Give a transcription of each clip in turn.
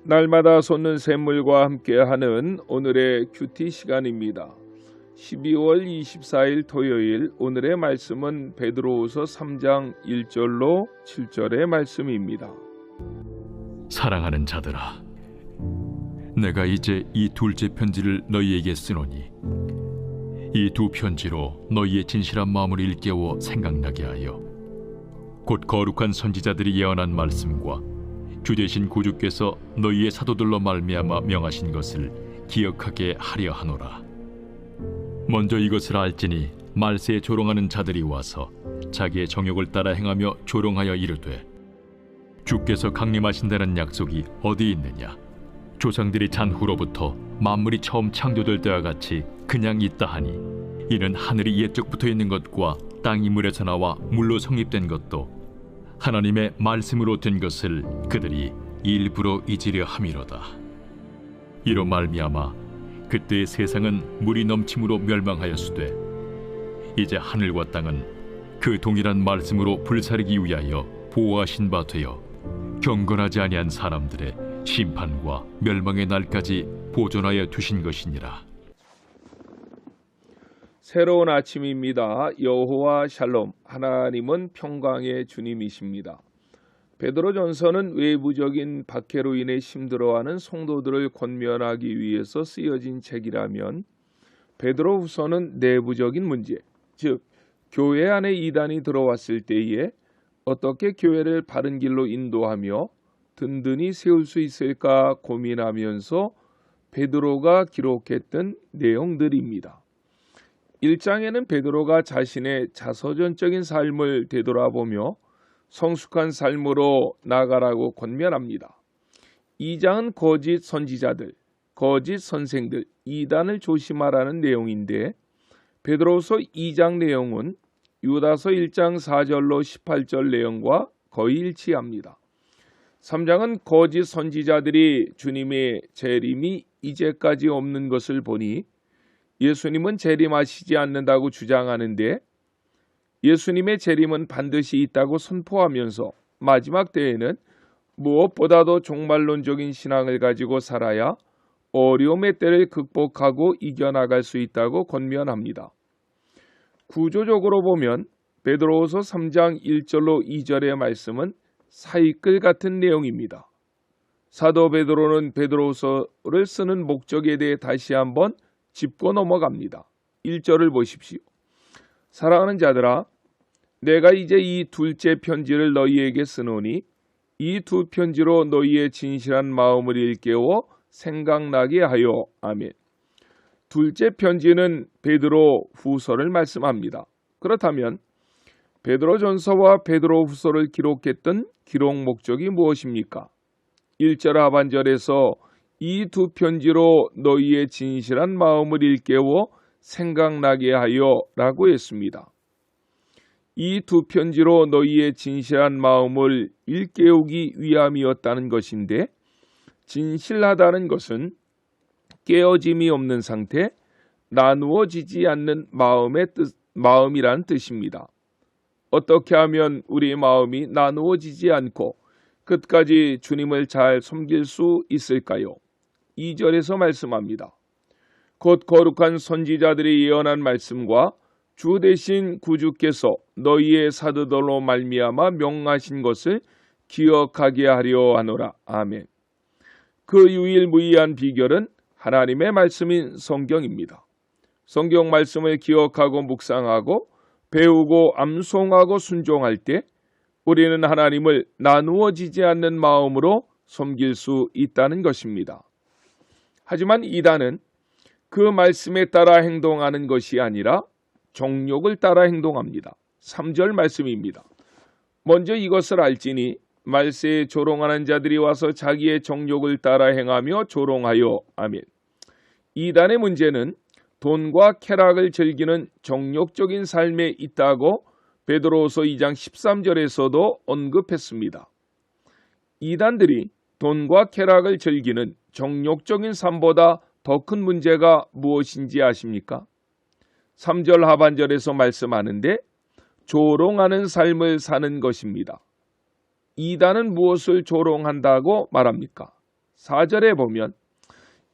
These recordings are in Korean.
날마다 솟는 샘물과 함께하는 오늘의 큐티 시간입니다. 12월 24일 토요일 오늘의 말씀은 베드로후서 3장 1절로 7절의 말씀입니다. 사랑하는 자들아, 내가 이제 이 둘째 편지를 너희에게 쓰노니 이 두 편지로 너희의 진실한 마음을 일깨워 생각나게 하여 곧 거룩한 선지자들이 예언한 말씀과 주 되신 구주께서 너희의 사도들로 말미암아 명하신 것을 기억하게 하려 하노라. 먼저 이것을 알지니 말세에 조롱하는 자들이 와서 자기의 정욕을 따라 행하며 조롱하여 이르되 주께서 강림하신다는 약속이 어디 있느냐? 조상들이 잔 후로부터 만물이 처음 창조될 때와 같이 그냥 있다 하니 이는 하늘이 옛적부터 있는 것과 땅이 물에서 나와 물로 성립된 것도 하나님의 말씀으로 된 것을 그들이 일부러 잊으려 함이로다. 이로 말미암아 그때의 세상은 물이 넘침으로 멸망하였으되 이제 하늘과 땅은 그 동일한 말씀으로 불사르기 위하여 보호하신 바 되어 경건하지 아니한 사람들의 심판과 멸망의 날까지 보존하여 두신 것이니라. 새로운 아침입니다. 여호와 샬롬, 하나님은 평강의 주님이십니다. 베드로전서는 외부적인 박해로 인해 힘들어하는 성도들을 권면하기 위해서 쓰여진 책이라면 베드로후서는 내부적인 문제, 즉 교회 안에 이단이 들어왔을 때에 어떻게 교회를 바른 길로 인도하며 든든히 세울 수 있을까 고민하면서 베드로가 기록했던 내용들입니다. 1장에는 베드로가 자신의 자서전적인 삶을 되돌아보며 성숙한 삶으로 나아가라고 권면합니다. 2장은 거짓 선지자들, 거짓 선생들, 이단을 조심하라는 내용인데 베드로후서 2장 내용은 유다서 1장 4절로 18절 내용과 거의 일치합니다. 3장은 거짓 선지자들이 주님의 재림이 이제까지 없는 것을 보니 예수님은 재림하시지 않는다고 주장하는데 예수님의 재림은 반드시 있다고 선포하면서 마지막 때에는 무엇보다도 종말론적인 신앙을 가지고 살아야 어려움의 때를 극복하고 이겨나갈 수 있다고 권면합니다. 구조적으로 보면 베드로후서 3장 1절로 2절의 말씀은 사이클 같은 내용입니다. 사도 베드로는 베드로후서를 쓰는 목적에 대해 다시 한번 짚고 넘어갑니다. 1절을 보십시오. 사랑하는 자들아, 내가 이제 이 둘째 편지를 너희에게 쓰노니 이 두 편지로 너희의 진실한 마음을 일깨워 생각나게 하여. 아멘. 둘째 편지는 베드로 후서를 말씀합니다. 그렇다면 베드로 전서와 베드로 후서를 기록했던 기록 목적이 무엇입니까? 1절 하반절에서 이 두 편지로 너희의 진실한 마음을 일깨워 생각나게 하여 라고 했습니다. 이 두 편지로 너희의 진실한 마음을 일깨우기 위함이었다는 것인데 진실하다는 것은 깨어짐이 없는 상태, 나누어지지 않는 마음이란 뜻입니다. 어떻게 하면 우리 마음이 나누어지지 않고 끝까지 주님을 잘 섬길 수 있을까요? 2절에서 말씀합니다. 곧 거룩한 선지자들이 예언한 말씀과 주 되신 구주께서 너희의 사도들로 말미암아 명하신 것을 기억하게 하려 하노라. 아멘. 그 유일무이한 비결은 하나님의 말씀인 성경입니다. 성경 말씀을 기억하고 묵상하고 배우고 암송하고 순종할 때 우리는 하나님을 나누어지지 않는 마음으로 섬길 수 있다는 것입니다. 하지만 이단은 그 말씀에 따라 행동하는 것이 아니라 정욕을 따라 행동합니다. 3절 말씀입니다. 먼저 이것을 알지니 말세에 조롱하는 자들이 와서 자기의 정욕을 따라 행하며 조롱하여. 아멘. 이단의 문제는 돈과 쾌락을 즐기는 정욕적인 삶에 있다고 베드로후서 2장 13절에서도 언급했습니다. 이단들이 돈과 쾌락을 즐기는 정욕적인 삶보다 더 큰 문제가 무엇인지 아십니까? 3절 하반절에서 말씀하는데 조롱하는 삶을 사는 것입니다. 이단은 무엇을 조롱한다고 말합니까? 4절에 보면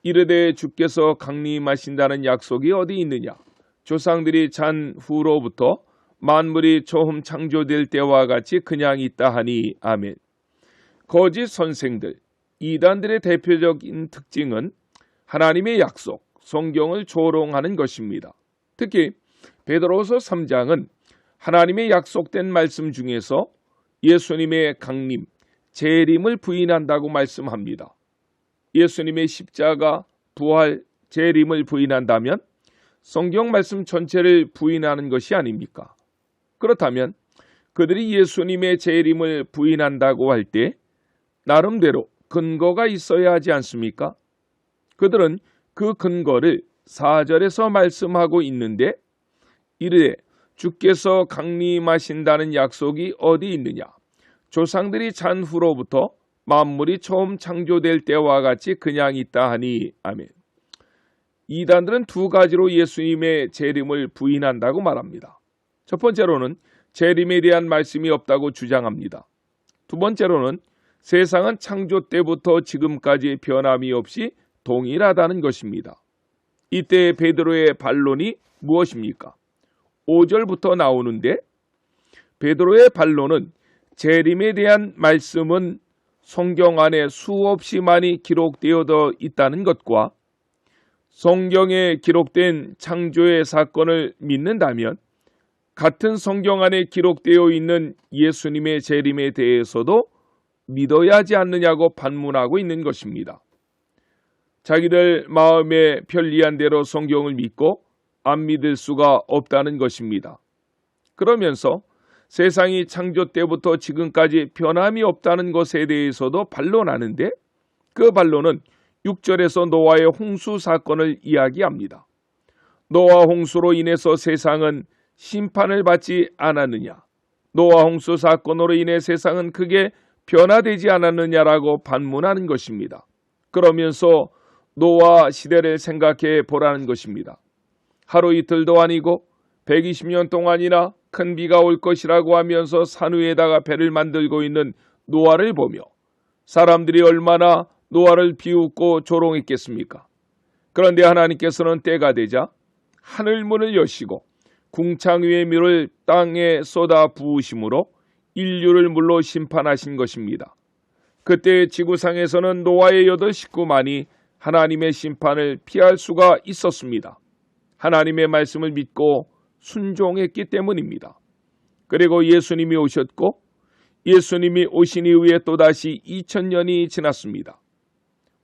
이르되 주께서 강림하신다는 약속이 어디 있느냐? 조상들이 잔 후로부터 만물이 처음 창조될 때와 같이 그냥 있다 하니 아멘. 거짓 선생들, 이단들의 대표적인 특징은 하나님의 약속, 성경을 조롱하는 것입니다. 특히 베드로후서 3장은 하나님의 약속된 말씀 중에서 예수님의 강림, 재림을 부인한다고 말씀합니다. 예수님의 십자가, 부활, 재림을 부인한다면 성경 말씀 전체를 부인하는 것이 아닙니까? 그렇다면 그들이 예수님의 재림을 부인한다고 할 때 나름대로 근거가 있어야 하지 않습니까? 그들은 그 근거를 4절에서 말씀하고 있는데 이르되 주께서 강림하신다는 약속이 어디 있느냐? 조상들이 잔 후로부터 만물이 처음 창조될 때와 같이 그냥 있다 하니 아멘. 이단들은 두 가지로 예수님의 재림을 부인한다고 말합니다. 첫 번째로는 재림에 대한 말씀이 없다고 주장합니다. 두 번째로는 세상은 창조 때부터 지금까지 변함이 없이 동일하다는 것입니다. 이때 베드로의 반론이 무엇입니까? 5절부터 나오는데 베드로의 반론은 재림에 대한 말씀은 성경 안에 수없이 많이 기록되어 있다는 것과 성경에 기록된 창조의 사건을 믿는다면 같은 성경 안에 기록되어 있는 예수님의 재림에 대해서도 믿어야 하지 않느냐고 반문하고 있는 것입니다. 자기들 마음에 편리한 대로 성경을 믿고 안 믿을 수가 없다는 것입니다. 그러면서 세상이 창조 때부터 지금까지 변함이 없다는 것에 대해서도 반론하는데 그 반론은 6절에서 노아의 홍수 사건을 이야기합니다. 노아 홍수로 인해서 세상은 심판을 받지 않았느냐? 노아 홍수 사건으로 인해 세상은 크게 변화되지 않았느냐라고 반문하는 것입니다. 그러면서 노아 시대를 생각해 보라는 것입니다. 하루 이틀도 아니고 120년 동안이나 큰 비가 올 것이라고 하면서 산 위에다가 배를 만들고 있는 노아를 보며 사람들이 얼마나 노아를 비웃고 조롱했겠습니까? 그런데 하나님께서는 때가 되자 하늘문을 여시고 궁창 위의 물을 땅에 쏟아 부으심으로 인류를 물로 심판하신 것입니다. 그때 지구상에서는 노아의 8 식구만이 하나님의 심판을 피할 수가 있었습니다. 하나님의 말씀을 믿고 순종했기 때문입니다. 그리고 예수님이 오셨고 예수님이 오신 이후에 또다시 2000년이 지났습니다.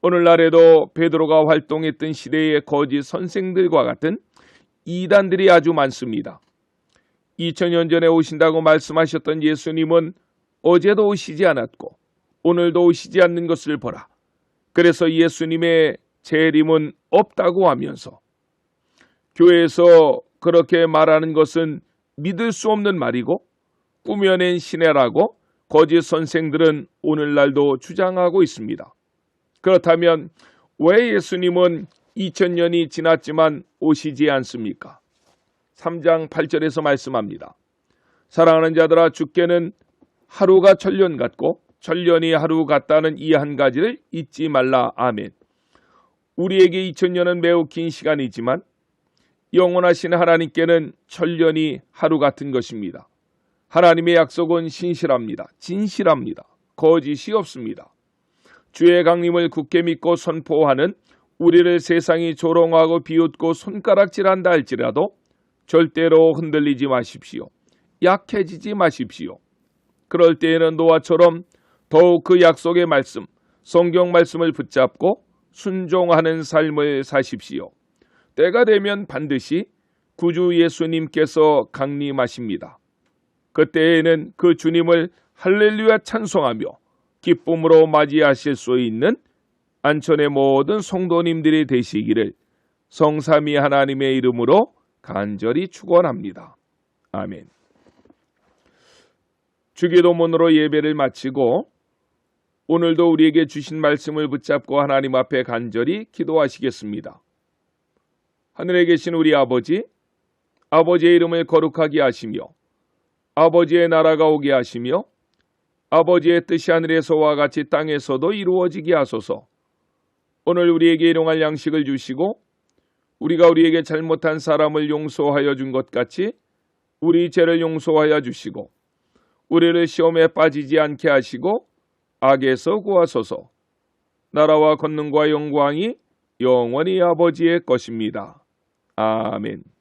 오늘날에도 베드로가 활동했던 시대의 거짓 선생들과 같은 이단들이 아주 많습니다. 2000년 전에 오신다고 말씀하셨던 예수님은 어제도 오시지 않았고 오늘도 오시지 않는 것을 보라. 그래서 예수님의 재림은 없다고 하면서 교회에서 그렇게 말하는 것은 믿을 수 없는 말이고 꾸며낸 신뢰라고 거짓 선생들은 오늘날도 주장하고 있습니다. 그렇다면 왜 예수님은 2000년이 지났지만 오시지 않습니까? 3장 8절에서 말씀합니다. 사랑하는 자들아 주께는 하루가 천년 같고 천년이 하루 같다는 이 한 가지를 잊지 말라. 아멘. 우리에게 2000년은 매우 긴 시간이지만 영원하신 하나님께는 천년이 하루 같은 것입니다. 하나님의 약속은 신실합니다. 진실합니다. 거짓이 없습니다. 주의 강림을 굳게 믿고 선포하는 우리를 세상이 조롱하고 비웃고 손가락질한다 할지라도 절대로 흔들리지 마십시오. 약해지지 마십시오. 그럴 때에는 노아처럼 더욱 그 약속의 말씀, 성경 말씀을 붙잡고 순종하는 삶을 사십시오. 때가 되면 반드시 구주 예수님께서 강림하십니다. 그때에는 그 주님을 할렐루야 찬송하며 기쁨으로 맞이하실 수 있는 안천의 모든 성도님들이 되시기를 성삼위 하나님의 이름으로 간절히 축원합니다. 아멘. 주기도문으로 예배를 마치고 오늘도 우리에게 주신 말씀을 붙잡고 하나님 앞에 간절히 기도하시겠습니다. 하늘에 계신 우리 아버지, 아버지의 이름을 거룩하게 하시며 아버지의 나라가 오게 하시며 아버지의 뜻이 하늘에서와 같이 땅에서도 이루어지게 하소서. 오늘 우리에게 일용할 양식을 주시고 우리가 우리에게 잘못한 사람을 용서하여 준 것 같이 우리 죄를 용서하여 주시고 우리를 시험에 빠지지 않게 하시고 악에서 구하소서. 나라와 권능과 영광이 영원히 아버지의 것입니다. 아멘.